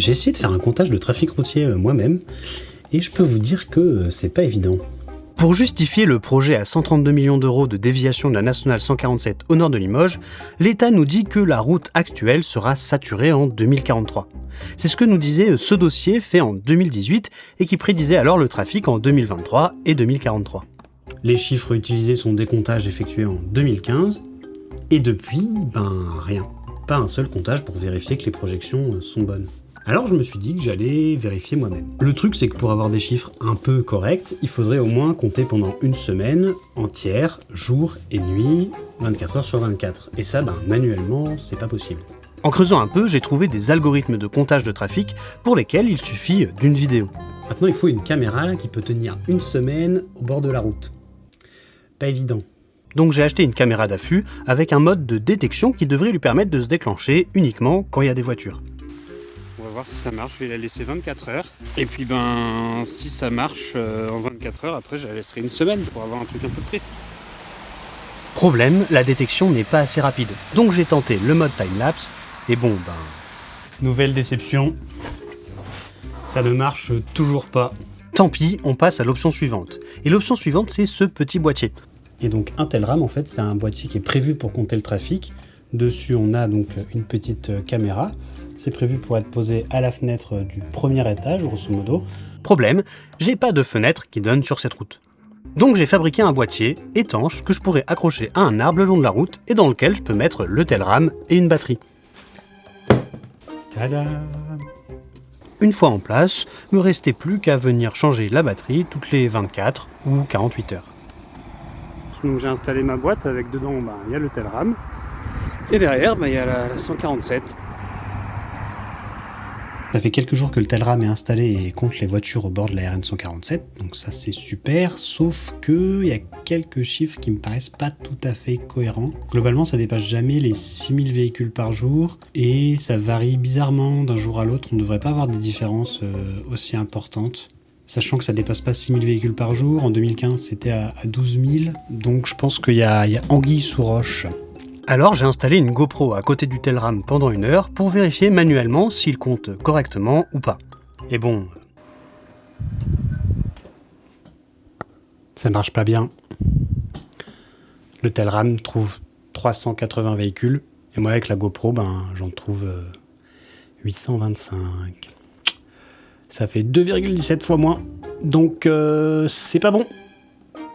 J'ai essayé de faire un comptage de trafic routier moi-même, et je peux vous dire que c'est pas évident. Pour justifier le projet à 132 millions d'euros de déviation de la nationale 147 au nord de Limoges, l'État nous dit que la route actuelle sera saturée en 2043. C'est ce que nous disait ce dossier fait en 2018 et qui prédisait alors le trafic en 2023 et 2043. Les chiffres utilisés sont des comptages effectués en 2015, et depuis, rien. Pas un seul comptage pour vérifier que les projections sont bonnes. Alors je me suis dit que j'allais vérifier moi-même. Le truc c'est que pour avoir des chiffres un peu corrects, il faudrait au moins compter pendant une semaine entière, jour et nuit, 24 heures sur 24. Et ça, manuellement, c'est pas possible. En creusant un peu, j'ai trouvé des algorithmes de comptage de trafic pour lesquels il suffit d'une vidéo. Maintenant, il faut une caméra qui peut tenir une semaine au bord de la route. Pas évident. Donc j'ai acheté une caméra d'affût avec un mode de détection qui devrait lui permettre de se déclencher uniquement quand il y a des voitures. On va voir si ça marche, je vais la laisser 24 heures. Et puis si ça marche en 24 heures, après je la laisserai une semaine pour avoir un truc un peu précis. Problème, la détection n'est pas assez rapide. Donc j'ai tenté le mode time-lapse, et nouvelle déception. Ça ne marche toujours pas. Tant pis, on passe à l'option suivante. Et l'option suivante, c'est ce petit boîtier. Et donc un Telram, en fait, c'est un boîtier qui est prévu pour compter le trafic. Dessus, on a donc une petite caméra. C'est prévu pour être posé à la fenêtre du premier étage, grosso modo. Problème, j'ai pas de fenêtre qui donne sur cette route. Donc j'ai fabriqué un boîtier étanche que je pourrais accrocher à un arbre le long de la route et dans lequel je peux mettre le Telram et une batterie. Tadam! Une fois en place, me restait plus qu'à venir changer la batterie toutes les 24 ou 48 heures. Donc j'ai installé ma boîte avec dedans, il y a le Telram. Et derrière, il y a la 147. Ça fait quelques jours que le Telram est installé et compte les voitures au bord de la RN 147, donc ça c'est super, sauf que il y a quelques chiffres qui me paraissent pas tout à fait cohérents. Globalement, ça dépasse jamais les 6000 véhicules par jour et ça varie bizarrement d'un jour à l'autre. On ne devrait pas avoir des différences aussi importantes. Sachant que ça dépasse pas 6000 véhicules par jour, en 2015 c'était à 12 000, donc je pense qu'il y a anguille sous roche. Alors j'ai installé une GoPro à côté du Telram pendant 1 heure pour vérifier manuellement s'il compte correctement ou pas. Et ça marche pas bien. Le Telram trouve 380 véhicules, et moi avec la GoPro, j'en trouve 825. Ça fait 2,17 fois moins, donc c'est pas bon.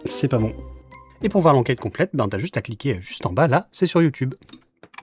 C'est pas bon. Et pour voir l'enquête complète, t'as juste à cliquer juste en bas, là, c'est sur YouTube.